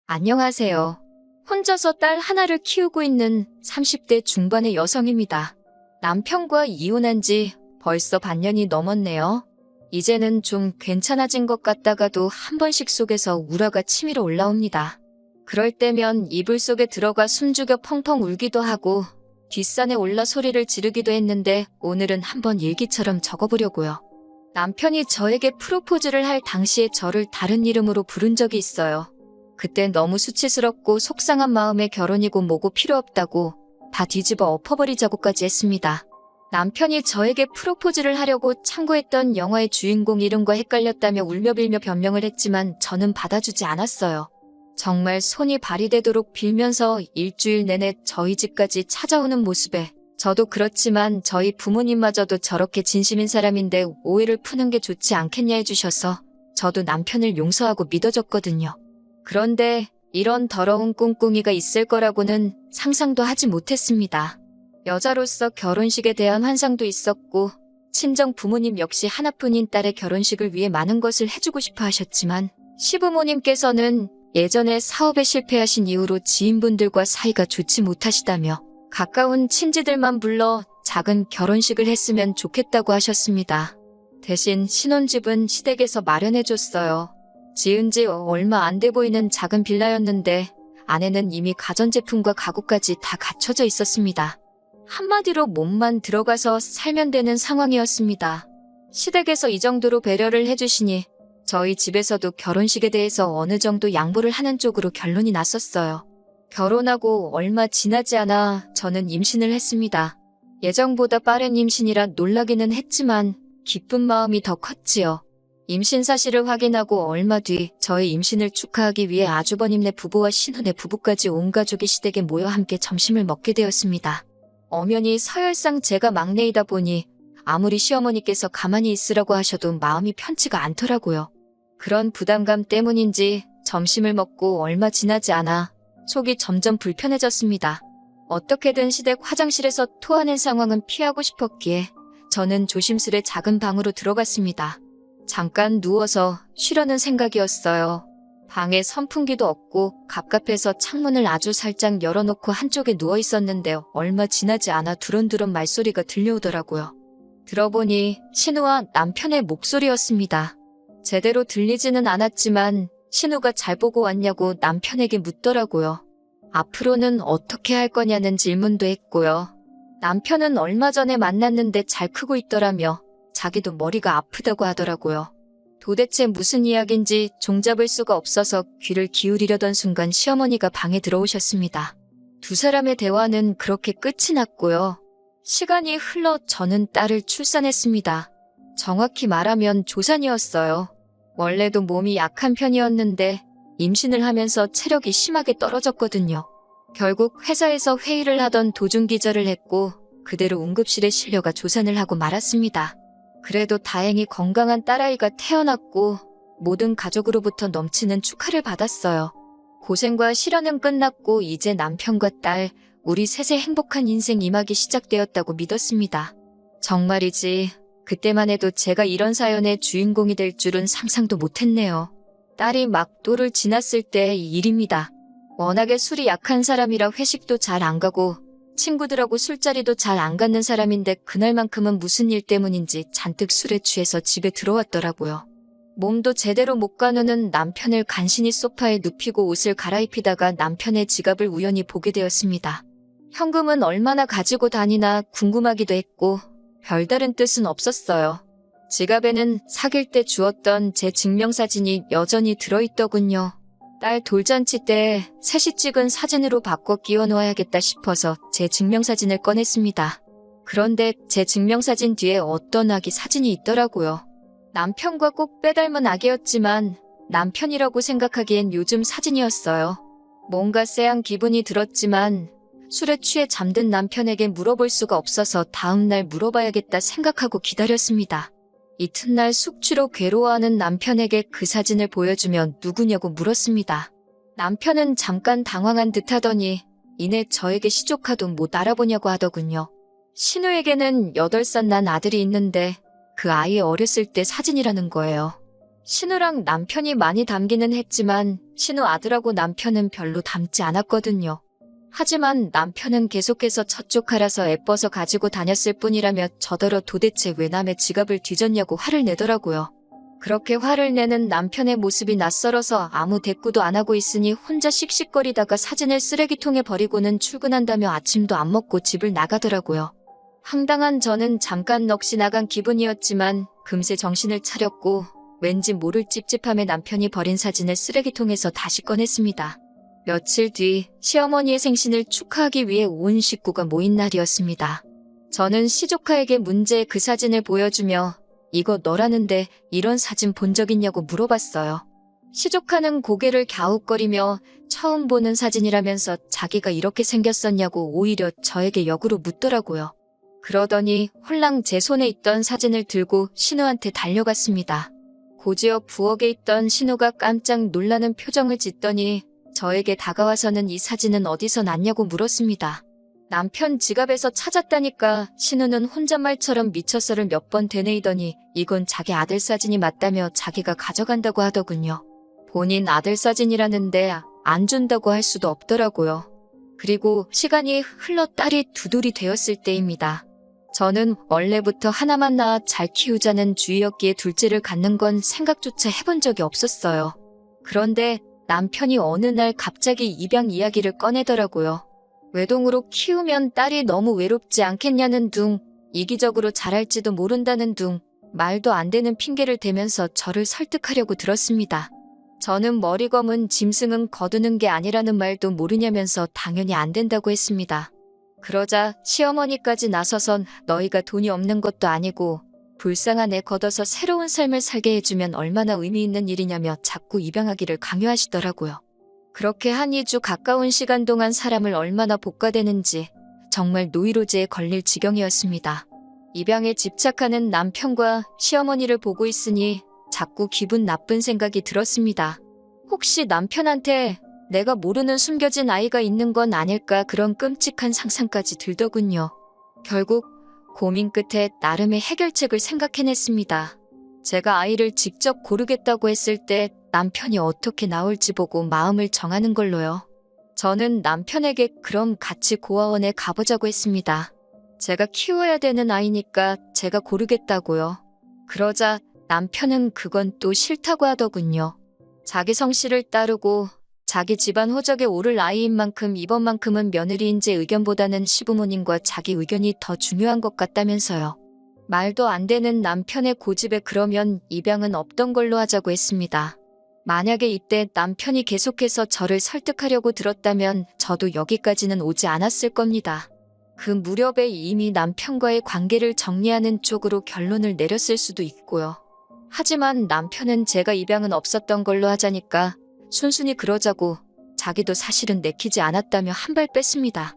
안녕하세요. 혼자서 딸 하나를 키우고 있는 30대 중반의 여성입니다. 남편과 이혼한 지 벌써 반년이 넘었네요. 이제는 좀 괜찮아진 것 같다가도 한 번씩 속에서 우라가 치밀어 올라옵니다. 그럴 때면 이불 속에 들어가 숨죽여 펑펑 울기도 하고 뒷산에 올라 소리를 지르기도 했는데 오늘은 한번 일기처럼 적어보려고요. 남편이 저에게 프로포즈를 할 당시에 저를 다른 이름으로 부른 적이 있어요. 그때 너무 수치스럽고 속상한 마음에 결혼이고 뭐고 필요 없다고 다 뒤집어 엎어버리자고까지 했습니다. 남편이 저에게 프로포즈를 하려고 참고했던 영화의 주인공 이름과 헷갈렸다며 울며빌며 변명을 했지만 저는 받아주지 않았어요. 정말 손이 발이 되도록 빌면서 일주일 내내 저희 집까지 찾아오는 모습에 저도 그렇지만 저희 부모님마저도 저렇게 진심인 사람인데 오해를 푸는 게 좋지 않겠냐 해주셔서 저도 남편을 용서하고 믿어줬거든요. 그런데 이런 더러운 꿍꿍이가 있을 거라고는 상상도 하지 못했습니다. 여자로서 결혼식에 대한 환상도 있었고 친정 부모님 역시 하나뿐인 딸의 결혼식을 위해 많은 것을 해주고 싶어 하셨지만 시부모님께서는 예전에 사업에 실패하신 이후로 지인분들과 사이가 좋지 못하시다며 가까운 친지들만 불러 작은 결혼식을 했으면 좋겠다고 하셨습니다. 대신 신혼집은 시댁에서 마련해줬어요. 지은 지 얼마 안 돼 보이는 작은 빌라였는데 안에는 이미 가전제품과 가구까지 다 갖춰져 있었습니다. 한마디로 몸만 들어가서 살면 되는 상황이었습니다. 시댁에서 이 정도로 배려를 해주시니 저희 집에서도 결혼식에 대해서 어느 정도 양보를 하는 쪽으로 결론이 났었어요. 결혼하고 얼마 지나지 않아 저는 임신을 했습니다. 예정보다 빠른 임신이라 놀라기는 했지만 기쁜 마음이 더 컸지요. 임신 사실을 확인하고 얼마 뒤 저의 임신을 축하하기 위해 아주버님네 부부와 신혼의 부부까지 온 가족이 시댁에 모여 함께 점심을 먹게 되었습니다. 엄연히 서열상 제가 막내이다 보니 아무리 시어머니께서 가만히 있으라고 하셔도 마음이 편치가 않더라고요. 그런 부담감 때문인지 점심을 먹고 얼마 지나지 않아 속이 점점 불편해졌습니다. 어떻게든 시댁 화장실에서 토하는 상황은 피하고 싶었기에 저는 조심스레 작은 방으로 들어갔습니다. 잠깐 누워서 쉬려는 생각이었어요. 방에 선풍기도 없고 갑갑해서 창문을 아주 살짝 열어놓고 한쪽에 누워 있었는데 얼마 지나지 않아 두런두런 말소리가 들려오더라고요. 들어보니 신우와 남편의 목소리였습니다. 제대로 들리지는 않았지만 신우가 잘 보고 왔냐고 남편에게 묻더라고요. 앞으로는 어떻게 할 거냐는 질문도 했고요. 남편은 얼마 전에 만났는데 잘 크고 있더라며 자기도 머리가 아프다고 하더라고요. 도대체 무슨 이야기인지 종잡을 수가 없어서 귀를 기울이려던 순간 시어머니가 방에 들어오셨습니다. 두 사람의 대화는 그렇게 끝이 났고요. 시간이 흘러 저는 딸을 출산했습니다. 정확히 말하면 조산이었어요. 원래도 몸이 약한 편이었는데 임신을 하면서 체력이 심하게 떨어졌거든요. 결국 회사에서 회의를 하던 도중 기절을 했고 그대로 응급실에 실려가 조산을 하고 말았습니다. 그래도 다행히 건강한 딸아이가 태어났고 모든 가족으로부터 넘치는 축하를 받았어요. 고생과 시련은 끝났고 이제 남편과 딸, 우리 셋의 행복한 인생 이막이 시작되었다고 믿었습니다. 정말이지 그때만 해도 제가 이런 사연의 주인공이 될 줄은 상상도 못했네요. 딸이 막 또를 지났을 때의 일입니다. 워낙에 술이 약한 사람이라 회식도 잘 안 가고 친구들하고 술자리도 잘 안 갖는 사람인데 그날만큼은 무슨 일 때문인지 잔뜩 술에 취해서 집에 들어왔더라고요. 몸도 제대로 못 가누는 남편을 간신히 소파에 눕히고 옷을 갈아입히다가 남편의 지갑을 우연히 보게 되었습니다. 현금은 얼마나 가지고 다니나 궁금하기도 했고 별다른 뜻은 없었어요. 지갑에는 사귈 때 주었던 제 증명사진이 여전히 들어있더군요. 딸 돌잔치 때 셋이 찍은 사진으로 바꿔 끼워 놓아야겠다 싶어서 제 증명사진을 꺼냈습니다. 그런데 제 증명사진 뒤에 어떤 아기 사진이 있더라고요. 남편과 꼭 빼닮은 아기였지만 남편이라고 생각하기엔 요즘 사진이었어요. 뭔가 쎄한 기분이 들었지만 술에 취해 잠든 남편에게 물어볼 수가 없어서 다음날 물어봐야겠다 생각하고 기다렸습니다. 이튿날 숙취로 괴로워하는 남편에게 그 사진을 보여주며 누구냐고 물었습니다. 남편은 잠깐 당황한 듯 하더니 이내 저에게 시조카도 못 알아보냐고 하더군요. 신우에게는 8살 난 아들이 있는데 그 아이의 어렸을 때 사진이라는 거예요. 신우랑 남편이 많이 닮기는 했지만 신우 아들하고 남편은 별로 닮지 않았거든요. 하지만 남편은 계속해서 저쪽하라서 예뻐서 가지고 다녔을 뿐이라며 저더러 도대체 왜 남의 지갑을 뒤졌냐고 화를 내더라고요. 그렇게 화를 내는 남편의 모습이 낯설어서 아무 대꾸도 안 하고 있으니 혼자 씩씩거리다가 사진을 쓰레기통에 버리고는 출근한다며 아침도 안 먹고 집을 나가더라고요. 황당한 저는 잠깐 넋이 나간 기분이었지만 금세 정신을 차렸고 왠지 모를 찝찝함에 남편이 버린 사진을 쓰레기통에서 다시 꺼냈습니다. 며칠 뒤 시어머니의 생신을 축하하기 위해 온 식구가 모인 날이었습니다. 저는 시조카에게 문제의 그 사진을 보여주며 이거 너라는데 이런 사진 본 적 있냐고 물어봤어요. 시조카는 고개를 갸웃거리며 처음 보는 사진이라면서 자기가 이렇게 생겼었냐고 오히려 저에게 역으로 묻더라고요. 그러더니 홀랑 제 손에 있던 사진을 들고 신우한테 달려갔습니다. 고지어 부엌에 있던 신우가 깜짝 놀라는 표정을 짓더니 저에게 다가와서는 이 사진은 어디서 났냐고 물었습니다. 남편 지갑에서 찾았다니까 신우는 혼잣말처럼 미쳐서를 몇 번 되뇌이더니 이건 자기 아들 사진이 맞다며 자기가 가져간다고 하더군요. 본인 아들 사진이라는데 안 준다고 할 수도 없더라고요. 그리고 시간이 흘러 딸이 두돌이 되었을 때입니다. 저는 원래부터 하나만 낳아 잘 키우자는 주의였기에 둘째를 갖는 건 생각조차 해본 적이 없었어요. 그런데 남편이 어느 날 갑자기 입양 이야기를 꺼내더라고요. 외동으로 키우면 딸이 너무 외롭지 않겠냐는 둥, 이기적으로 자랄지도 모른다는 둥, 말도 안 되는 핑계를 대면서 저를 설득하려고 들었습니다. 저는 머리 검은 짐승은 거두는 게 아니라는 말도 모르냐면서 당연히 안 된다고 했습니다. 그러자 시어머니까지 나서선 너희가 돈이 없는 것도 아니고 불쌍한 애 걷어서 새로운 삶을 살게 해주면 얼마나 의미 있는 일이냐며 자꾸 입양하기를 강요하시더라고요. 그렇게 한 2주 가까운 시간 동안 사람을 얼마나 볶아대는지 정말 노이로제에 걸릴 지경이었습니다. 입양에 집착하는 남편과 시어머니를 보고 있으니 자꾸 기분 나쁜 생각이 들었습니다. 혹시 남편한테 내가 모르는 숨겨진 아이가 있는 건 아닐까 그런 끔찍한 상상까지 들더군요. 결국 고민 끝에 나름의 해결책을 생각해냈습니다. 제가 아이를 직접 고르겠다고 했을 때 남편이 어떻게 나올지 보고 마음을 정하는 걸로요. 저는 남편에게 그럼 같이 고아원에 가보자고 했습니다. 제가 키워야 되는 아이니까 제가 고르겠다고요. 그러자 남편은 그건 또 싫다고 하더군요. 자기 성씨를 따르고 자기 집안 호적에 오를 아이인 만큼 이번만큼은 며느리인 제 의견보다는 시부모님과 자기 의견이 더 중요한 것 같다면서요. 말도 안 되는 남편의 고집에 그러면 입양은 없던 걸로 하자고 했습니다. 만약에 이때 남편이 계속해서 저를 설득하려고 들었다면 저도 여기까지는 오지 않았을 겁니다. 그 무렵에 이미 남편과의 관계를 정리하는 쪽으로 결론을 내렸을 수도 있고요. 하지만 남편은 제가 입양은 없었던 걸로 하자니까 순순히 그러자고 자기도 사실은 내키지 않았다며 한 발 뺐습니다.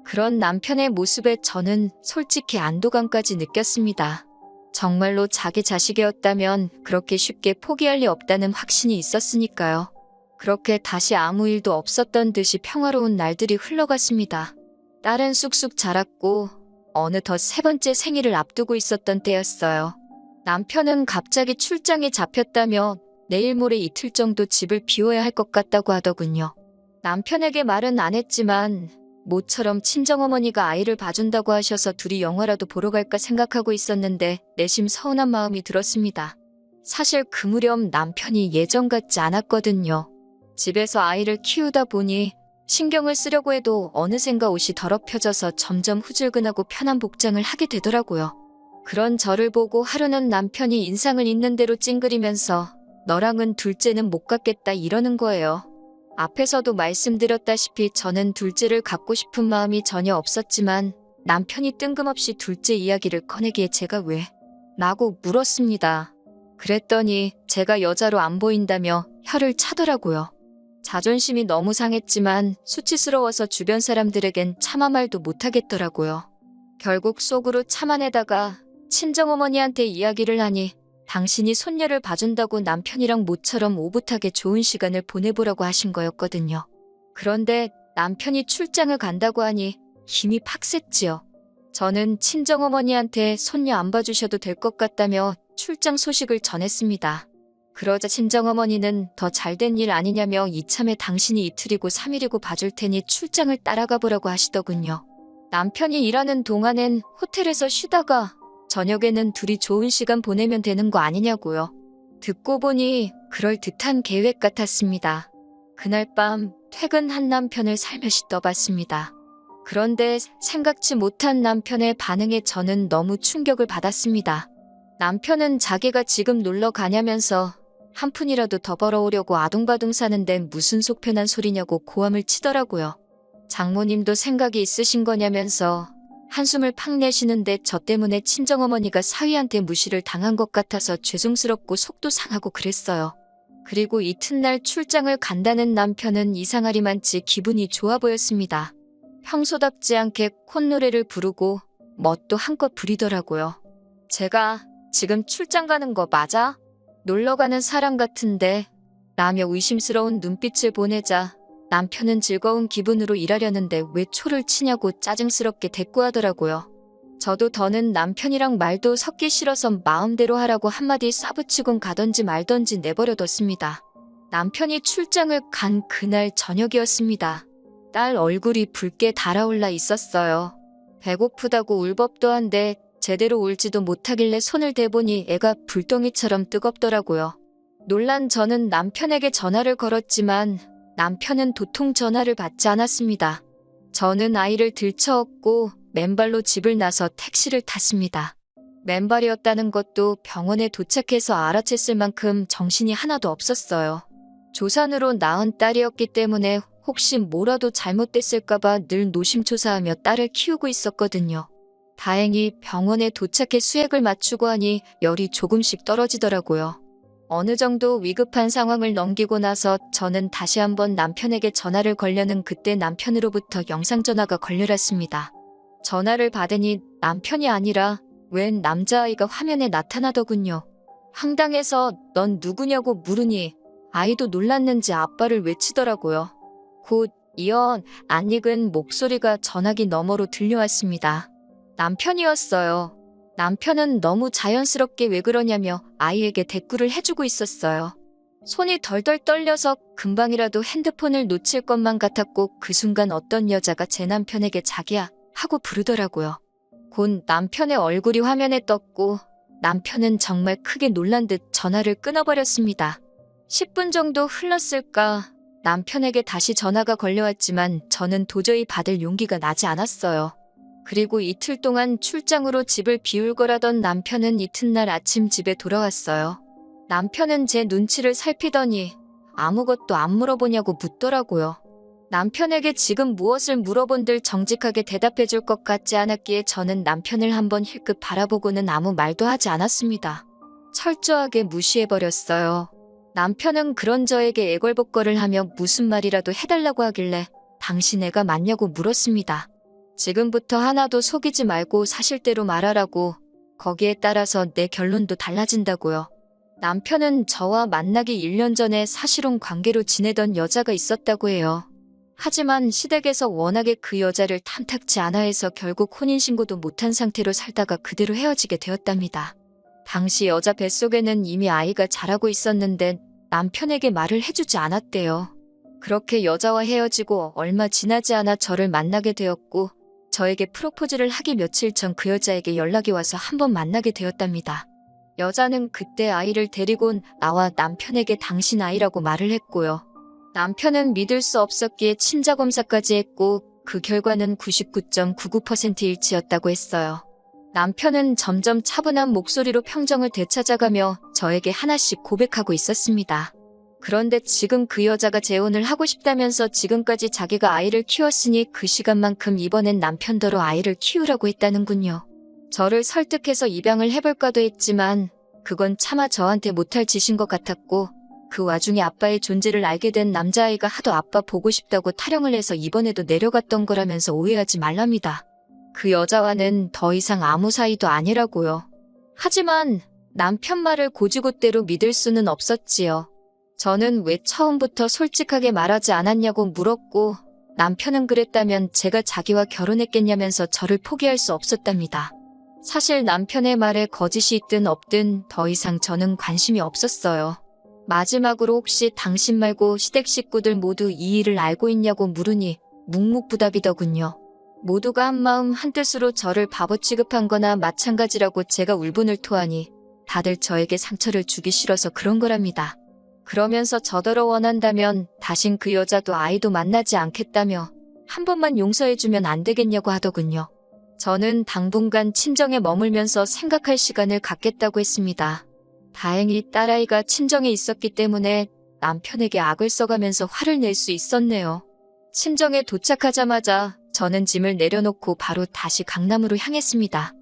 그런 남편의 모습에 저는 솔직히 안도감까지 느꼈습니다. 정말로 자기 자식이었다면 그렇게 쉽게 포기할 리 없다는 확신이 있었으니까요. 그렇게 다시 아무 일도 없었던 듯이 평화로운 날들이 흘러갔습니다. 딸은 쑥쑥 자랐고 어느덧 3번째 생일을 앞두고 있었던 때였어요. 남편은 갑자기 출장에 잡혔다며 내일 모레 이틀 정도 집을 비워야 할 것 같다고 하더군요. 남편에게 말은 안 했지만 모처럼 친정어머니가 아이를 봐준다고 하셔서 둘이 영화라도 보러 갈까 생각하고 있었는데 내심 서운한 마음이 들었습니다. 사실 그 무렵 남편이 예전 같지 않았거든요. 집에서 아이를 키우다 보니 신경을 쓰려고 해도 어느샌가 옷이 더럽혀져서 점점 후줄근하고 편한 복장을 하게 되더라고요. 그런 저를 보고 하루는 남편이 인상을 있는 대로 찡그리면서 너랑은 둘째는 못 갖겠다 이러는 거예요. 앞에서도 말씀드렸다시피 저는 둘째를 갖고 싶은 마음이 전혀 없었지만 남편이 뜬금없이 둘째 이야기를 꺼내기에 제가 왜? 라고 물었습니다. 그랬더니 제가 여자로 안 보인다며 혀를 차더라고요. 자존심이 너무 상했지만 수치스러워서 주변 사람들에겐 차마 말도 못하겠더라고요. 결국 속으로 참아내다가 친정어머니한테 이야기를 하니 당신이 손녀를 봐준다고 남편이랑 모처럼 오붓하게 좋은 시간을 보내보라고 하신 거였거든요. 그런데 남편이 출장을 간다고 하니 힘이 팍 셌지요. 저는 친정어머니한테 손녀 안 봐주셔도 될 것 같다며 출장 소식을 전했습니다. 그러자 친정어머니는 더 잘된 일 아니냐며 이참에 당신이 이틀이고 3일이고 봐줄 테니 출장을 따라가 보라고 하시더군요. 남편이 일하는 동안엔 호텔에서 쉬다가 저녁에는 둘이 좋은 시간 보내면 되는 거 아니냐고요. 듣고 보니 그럴듯한 계획 같았습니다. 그날 밤 퇴근한 남편을 살며시 떠봤습니다. 그런데 생각지 못한 남편의 반응에 저는 너무 충격을 받았습니다. 남편은 자기가 지금 놀러 가냐면서 한 푼이라도 더 벌어오려고 아둥바둥 사는데 무슨 속편한 소리냐고 고함을 치더라고요. 장모님도 생각이 있으신 거냐면서 한숨을 팍 내쉬는데 저 때문에 친정어머니가 사위한테 무시를 당한 것 같아서 죄송스럽고 속도 상하고 그랬어요. 그리고 이튿날 출장을 간다는 남편은 이상하리만치 기분이 좋아 보였습니다. 평소답지 않게 콧노래를 부르고 멋도 한껏 부리더라고요. 제가 지금 출장 가는 거 맞아? 놀러 가는 사람 같은데 라며 의심스러운 눈빛을 보내자 남편은 즐거운 기분으로 일하려는데 왜 초를 치냐고 짜증스럽게 대꾸하더라고요. 저도 더는 남편이랑 말도 섞기 싫어서 마음대로 하라고 한마디 싸붙이곤 가던지 말던지 내버려뒀습니다. 남편이 출장을 간 그날 저녁이었습니다. 딸 얼굴이 붉게 달아올라 있었어요. 배고프다고 울 법도 한데 제대로 울지도 못하길래 손을 대보니 애가 불덩이처럼 뜨겁더라고요. 놀란 저는 남편에게 전화를 걸었지만 남편은 도통 전화를 받지 않았습니다. 저는 아이를 들쳐업고 맨발로 집을 나서 택시를 탔습니다. 맨발이었다는 것도 병원에 도착해서 알아챘을 만큼 정신이 하나도 없었어요. 조산으로 낳은 딸이었기 때문에 혹시 뭐라도 잘못됐을까봐 늘 노심초사하며 딸을 키우고 있었거든요. 다행히 병원에 도착해 수액을 맞추고 하니 열이 조금씩 떨어지더라고요. 어느 정도 위급한 상황을 넘기고 나서 저는 다시 한번 남편에게 전화를 걸려는 그때 남편으로부터 영상전화가 걸려왔습니다. 전화를 받으니 남편이 아니라 웬 남자아이가 화면에 나타나더군요. 황당해서 넌 누구냐고 물으니 아이도 놀랐는지 아빠를 외치더라고요. 곧 이어 낯익은 목소리가 전화기 너머로 들려왔습니다. 남편이었어요. 남편은 너무 자연스럽게 왜 그러냐며 아이에게 대꾸를 해주고 있었어요. 손이 덜덜 떨려서 금방이라도 핸드폰을 놓칠 것만 같았고 그 순간 어떤 여자가 제 남편에게 자기야 하고 부르더라고요. 곧 남편의 얼굴이 화면에 떴고 남편은 정말 크게 놀란 듯 전화를 끊어버렸습니다. 10분 정도 흘렀을까 남편에게 다시 전화가 걸려왔지만 저는 도저히 받을 용기가 나지 않았어요. 그리고 이틀 동안 출장으로 집을 비울거라던 남편은 이튿날 아침 집에 돌아왔어요. 남편은 제 눈치를 살피더니 아무것도 안 물어보냐고 묻더라고요. 남편에게 지금 무엇을 물어본들 정직하게 대답해 줄 것 같지 않았기에 저는 남편을 한번 힐끗 바라보고는 아무 말도 하지 않았습니다. 철저하게 무시해버렸어요. 남편은 그런 저에게 애걸복걸을 하며 무슨 말이라도 해달라고 하길래 당신 애가 맞냐고 물었습니다. 지금부터 하나도 속이지 말고 사실대로 말하라고. 거기에 따라서 내 결론도 달라진다고요. 남편은 저와 만나기 1년 전에 사실혼 관계로 지내던 여자가 있었다고 해요. 하지만 시댁에서 워낙에 그 여자를 탐탁지 않아 해서 결국 혼인신고도 못한 상태로 살다가 그대로 헤어지게 되었답니다. 당시 여자 뱃속에는 이미 아이가 자라고 있었는데 남편에게 말을 해주지 않았대요. 그렇게 여자와 헤어지고 얼마 지나지 않아 저를 만나게 되었고 저에게 프로포즈를 하기 며칠 전 그 여자에게 연락이 와서 한번 만나게 되었답니다. 여자는 그때 아이를 데리고 나와 남편에게 당신 아이라고 말을 했고요. 남편은 믿을 수 없었기에 친자검사까지 했고 그 결과는 99.99% 일치였다고 했어요. 남편은 점점 차분한 목소리로 평정을 되찾아가며 저에게 하나씩 고백하고 있었습니다. 그런데 지금 그 여자가 재혼을 하고 싶다면서 지금까지 자기가 아이를 키웠으니 그 시간만큼 이번엔 남편더러 아이를 키우라고 했다는군요. 저를 설득해서 입양을 해볼까도 했지만 그건 차마 저한테 못할 짓인 것 같았고 그 와중에 아빠의 존재를 알게 된 남자아이가 하도 아빠 보고 싶다고 타령을 해서 이번에도 내려갔던 거라면서 오해하지 말랍니다. 그 여자와는 더 이상 아무 사이도 아니라고요. 하지만 남편 말을 고지고대로 믿을 수는 없었지요. 저는 왜 처음부터 솔직하게 말하지 않았냐고 물었고 남편은 그랬다면 제가 자기와 결혼했겠냐면서 저를 포기할 수 없었답니다. 사실 남편의 말에 거짓이 있든 없든 더 이상 저는 관심이 없었어요. 마지막으로 혹시 당신 말고 시댁 식구들 모두 이 일을 알고 있냐고 물으니 묵묵부답이더군요. 모두가 한마음 한뜻으로 저를 바보 취급한 거나 마찬가지라고 제가 울분을 토하니 다들 저에게 상처를 주기 싫어서 그런 거랍니다. 그러면서 저더러 원한다면 다신 그 여자도 아이도 만나지 않겠다며 한 번만 용서해주면 안 되겠냐고 하더군요. 저는 당분간 친정에 머물면서 생각할 시간을 갖겠다고 했습니다. 다행히 딸아이가 친정에 있었기 때문에 남편에게 악을 써가면서 화를 낼 수 있었네요. 친정에 도착하자마자 저는 짐을 내려놓고 바로 다시 강남으로 향했습니다.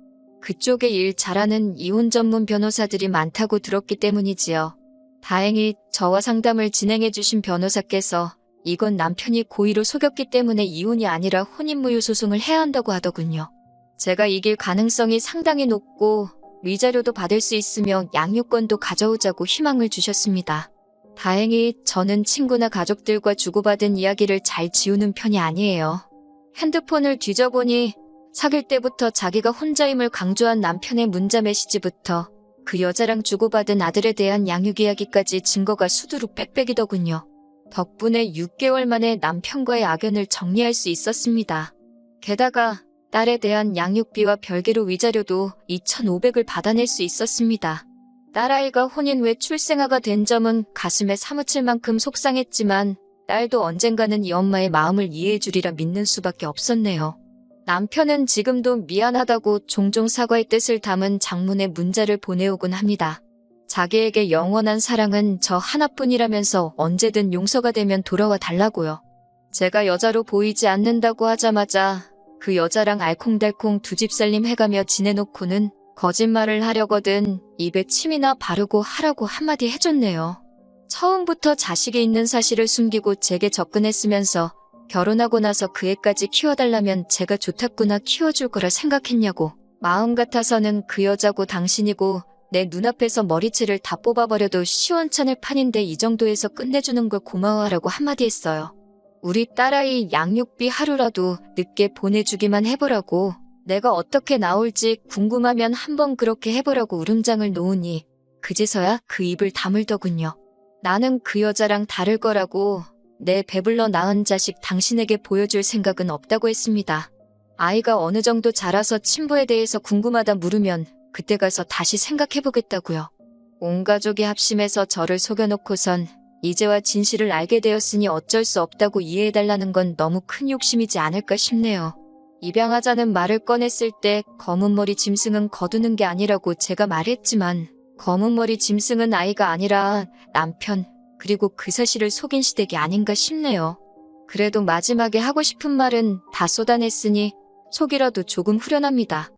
그쪽에 일 잘하는 이혼 전문 변호사들이 많다고 들었기 때문이지요. 다행히 저와 상담을 진행해주신 변호사께서 이건 남편이 고의로 속였기 때문에 이혼이 아니라 혼인무효 소송을 해야 한다고 하더군요. 제가 이길 가능성이 상당히 높고 위자료도 받을 수 있으며 양육권도 가져오자고 희망을 주셨습니다. 다행히 저는 친구나 가족들과 주고받은 이야기를 잘 지우는 편이 아니에요. 핸드폰을 뒤져보니 사귈 때부터 자기가 혼자임을 강조한 남편의 문자 메시지부터 그 여자랑 주고받은 아들에 대한 양육 이야기까지 증거가 수두룩 빽빽이더군요. 덕분에 6개월 만에 남편과의 악연을 정리할 수 있었습니다. 게다가 딸에 대한 양육비와 별개로 위자료도 2,500을 받아낼 수 있었습니다. 딸아이가 혼인 후에 출생아가 된 점은 가슴에 사무칠 만큼 속상했지만 딸도 언젠가는 이 엄마의 마음을 이해해 주리라 믿는 수밖에 없었네요. 남편은 지금도 미안하다고 종종 사과의 뜻을 담은 장문의 문자를 보내오곤 합니다. 자기에게 영원한 사랑은 저 하나뿐이라면서 언제든 용서가 되면 돌아와 달라고요. 제가 여자로 보이지 않는다고 하자마자 그 여자랑 알콩달콩 두 집 살림 해가며 지내놓고는 거짓말을 하려거든 입에 침이나 바르고 하라고 한마디 해줬네요. 처음부터 자식이 있는 사실을 숨기고 제게 접근했으면서 결혼하고 나서 그 애까지 키워달라면 제가 좋다구나 키워줄 거라 생각했냐고. 마음 같아서는 그 여자고 당신이고 내 눈앞에서 머리채를 다 뽑아버려도 시원찮을 판인데 이 정도에서 끝내주는 걸 고마워하라고 한마디 했어요. 우리 딸아이 양육비 하루라도 늦게 보내주기만 해보라고. 내가 어떻게 나올지 궁금하면 한번 그렇게 해보라고 울음장을 놓으니 그제서야 그 입을 다물더군요. 나는 그 여자랑 다를 거라고. 내 배불러 낳은 자식 당신에게 보여줄 생각은 없다고 했습니다. 아이가 어느 정도 자라서 친부에 대해서 궁금하다 물으면 그때 가서 다시 생각해보겠다고요. 온 가족이 합심해서 저를 속여놓고선 이제와 진실을 알게 되었으니 어쩔 수 없다고 이해해달라는 건 너무 큰 욕심이지 않을까 싶네요. 입양하자는 말을 꺼냈을 때 검은 머리 짐승은 거두는 게 아니라고 제가 말했지만 검은 머리 짐승은 아이가 아니라 남편, 그리고 그 사실을 속인 시댁이 아닌가 싶네요. 그래도 마지막에 하고 싶은 말은 다 쏟아냈으니 속이라도 조금 후련합니다.